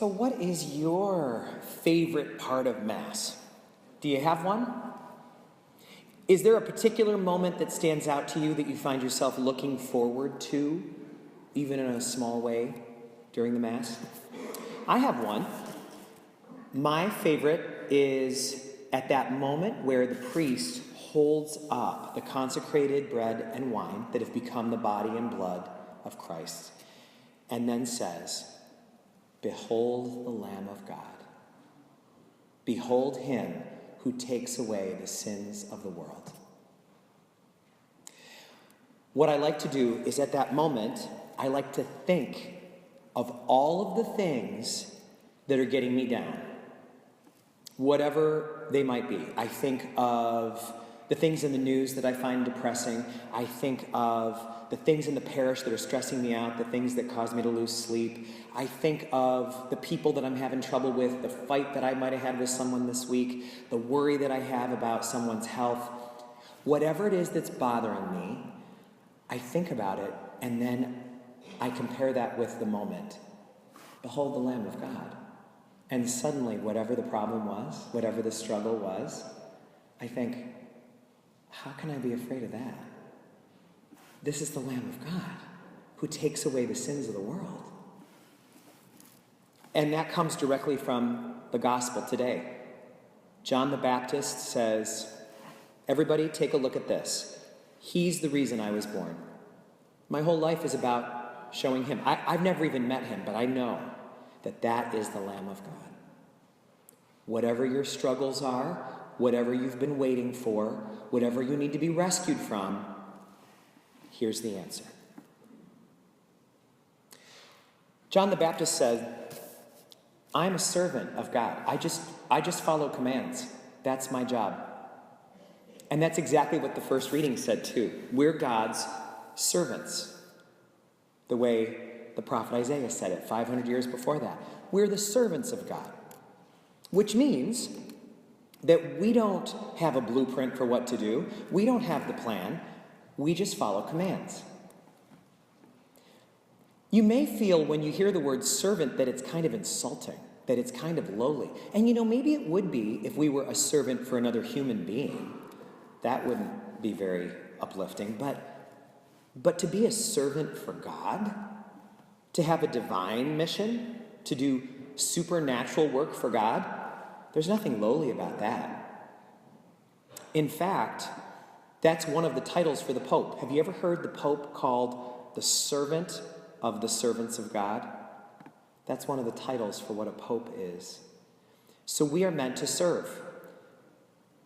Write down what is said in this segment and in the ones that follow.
So what is your favorite part of Mass? Do you have one? Is there a particular moment that stands out to you that you find yourself looking forward to, even in a small way, during the Mass? I have one. My favorite is at that moment where the priest holds up the consecrated bread and wine that have become the body and blood of Christ, and then says, "Behold the Lamb of God. Behold him who takes away the sins of the world." What I like to do is at that moment, I like to think of all of the things that are getting me down, whatever they might be. I think of the things in the news that I find depressing. I think of the things in the parish that are stressing me out, the things that cause me to lose sleep. I think of the people that I'm having trouble with, the fight that I might have had with someone this week, the worry that I have about someone's health. Whatever it is that's bothering me, I think about it, and then I compare that with the moment. Behold the Lamb of God. And suddenly, whatever the problem was, whatever the struggle was, I think, how can I be afraid of that? This is the Lamb of God who takes away the sins of the world. And that comes directly from the gospel today. John the Baptist says, "Everybody take a look at this. He's the reason I was born. My whole life is about showing him." I've never even met him, but I know that that is the Lamb of God. Whatever your struggles are, whatever you've been waiting for, whatever you need to be rescued from, here's the answer. John the Baptist said, "I'm a servant of God. I just follow commands. That's my job." And that's exactly what the first reading said too. We're God's servants. The way the prophet Isaiah said it 500 years before that. We're the servants of God. Which means that we don't have a blueprint for what to do. We don't have the plan. We just follow commands. You may feel when you hear the word servant that it's kind of insulting, that it's kind of lowly. And maybe it would be if we were a servant for another human being. That wouldn't be very uplifting. But to be a servant for God, to have a divine mission, to do supernatural work for God, there's nothing lowly about that. In fact, that's one of the titles for the Pope. Have you ever heard the Pope called the servant of the servants of God? That's one of the titles for what a Pope is. So we are meant to serve,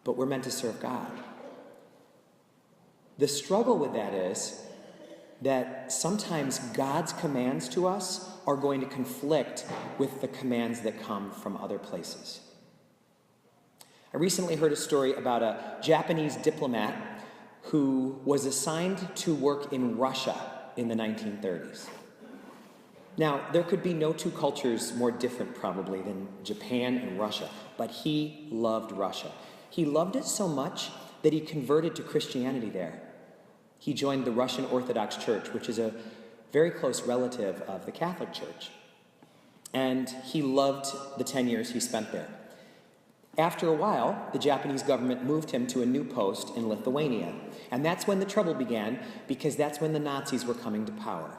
but we're meant to serve God. The struggle with that is that sometimes God's commands to us are going to conflict with the commands that come from other places. I recently heard a story about a Japanese diplomat who was assigned to work in Russia in the 1930s. Now, there could be no two cultures more different probably than Japan and Russia, but he loved Russia. He loved it so much that he converted to Christianity there. He joined the Russian Orthodox Church, which is a very close relative of the Catholic Church. And he loved the 10 years he spent there. After a while, the Japanese government moved him to a new post in Lithuania. And that's when the trouble began, because that's when the Nazis were coming to power.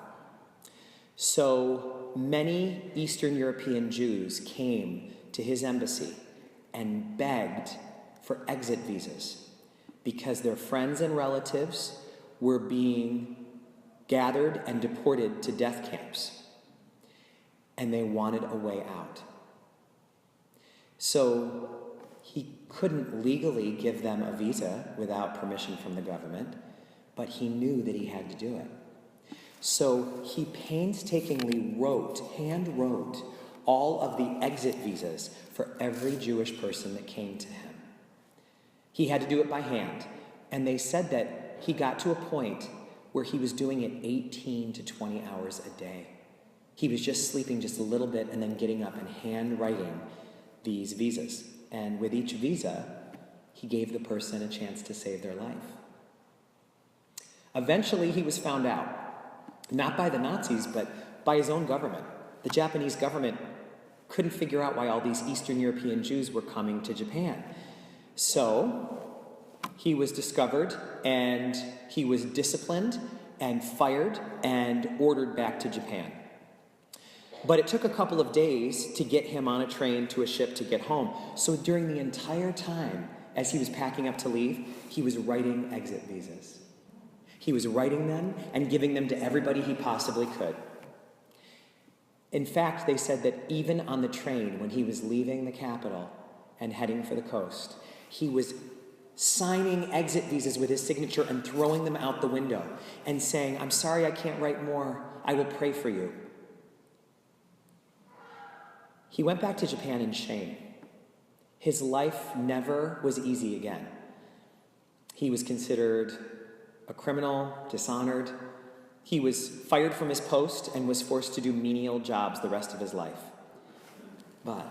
So many Eastern European Jews came to his embassy and begged for exit visas because their friends and relatives were being gathered and deported to death camps, and they wanted a way out. So he couldn't legally give them a visa without permission from the government, but he knew that he had to do it. So he painstakingly hand wrote all of the exit visas for every Jewish person that came to him. He had to do it by hand, and they said that he got to a point where he was doing it 18 to 20 hours a day. He was just sleeping just a little bit and then getting up and hand writing these visas. And with each visa, he gave the person a chance to save their life. Eventually, he was found out, not by the Nazis, but by his own government. The Japanese government couldn't figure out why all these Eastern European Jews were coming to Japan. So he was discovered, and he was disciplined and fired and ordered back to Japan. But it took a couple of days to get him on a train to a ship to get home. So during the entire time, as he was packing up to leave, he was writing exit visas. He was writing them and giving them to everybody he possibly could. In fact, they said that even on the train, when he was leaving the capital and heading for the coast, he was signing exit visas with his signature and throwing them out the window and saying, "I'm sorry I can't write more. I will pray for you." He went back to Japan in shame. His life never was easy again. He was considered a criminal, dishonored. He was fired from his post and was forced to do menial jobs the rest of his life. But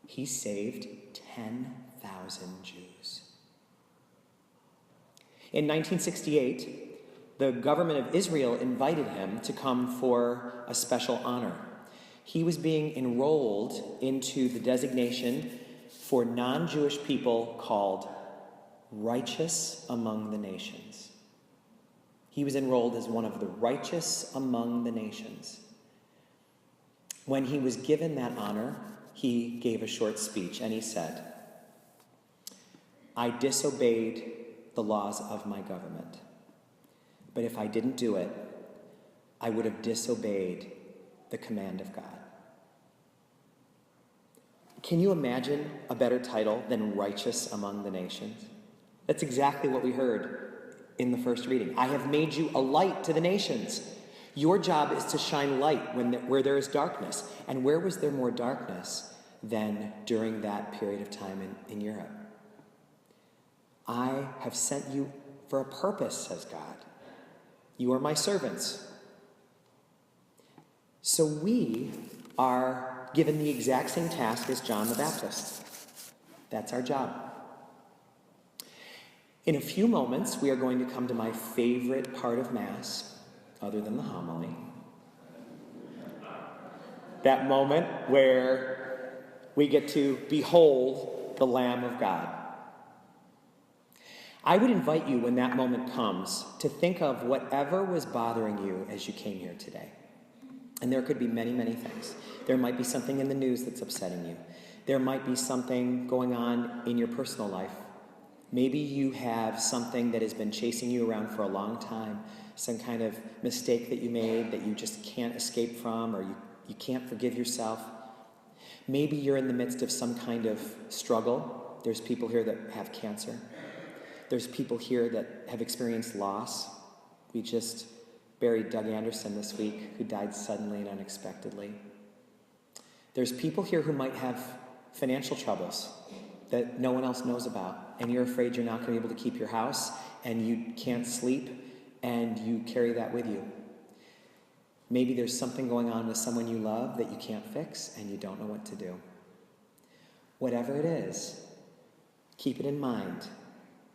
he saved 10,000 Jews. In 1968, the government of Israel invited him to come for a special honor. He was being enrolled into the designation for non-Jewish people called righteous among the nations. He was enrolled as one of the righteous among the nations. When he was given that honor, he gave a short speech, and he said, "I disobeyed the laws of my government, but if I didn't do it, I would have disobeyed the command of God." Can you imagine a better title than righteous among the nations? That's exactly what we heard in the first reading. I have made you a light to the nations. Your job is to shine light where there is darkness. And where was there more darkness than during that period of time in Europe? I have sent you for a purpose, says God. You are my servants. So we are given the exact same task as John the Baptist. That's our job. In a few moments, we are going to come to my favorite part of Mass, other than the homily. That moment where we get to behold the Lamb of God. I would invite you, when that moment comes, to think of whatever was bothering you as you came here today. And there could be many, many things. There might be something in the news that's upsetting you. There might be something going on in your personal life. Maybe you have something that has been chasing you around for a long time, some kind of mistake that you made that you just can't escape from, or you can't forgive yourself. Maybe you're in the midst of some kind of struggle. There's people here that have cancer. There's people here that have experienced loss. We just buried Doug Anderson this week, who died suddenly and unexpectedly. There's people here who might have financial troubles that no one else knows about, and you're afraid you're not going to be able to keep your house, and you can't sleep, and you carry that with you. Maybe there's something going on with someone you love that you can't fix, and you don't know what to do. Whatever it is, keep it in mind,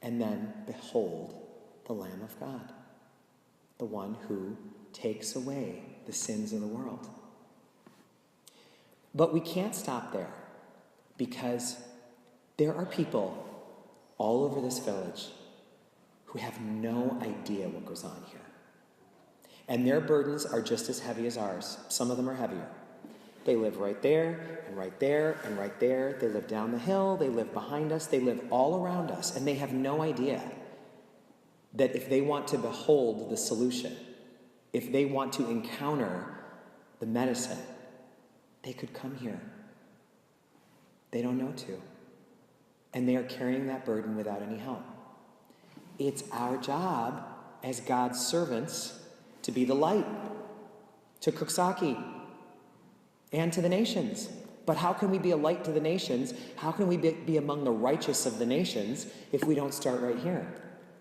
and then behold the Lamb of God, the one who takes away the sins of the world. But we can't stop there, because there are people all over this village who have no idea what goes on here. And their burdens are just as heavy as ours. Some of them are heavier. They live right there, and right there, and right there. They live down the hill. They live behind us. They live all around us. And they have no idea that if they want to behold the solution, if they want to encounter the medicine, they could come here. They don't know to. And they are carrying that burden without any help. It's our job as God's servants to be the light to Cooksaki and to the nations. But how can we be a light to the nations? How can we be among the righteous of the nations if we don't start right here?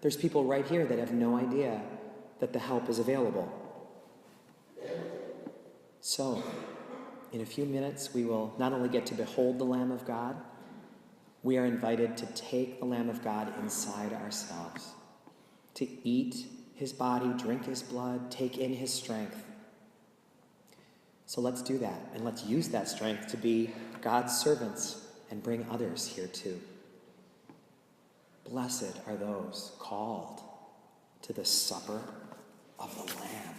There's people right here that have no idea that the help is available. So, in a few minutes, we will not only get to behold the Lamb of God, we are invited to take the Lamb of God inside ourselves, to eat his body, drink his blood, take in his strength. So let's do that, and let's use that strength to be God's servants and bring others here too. Blessed are those called to the supper of the Lamb.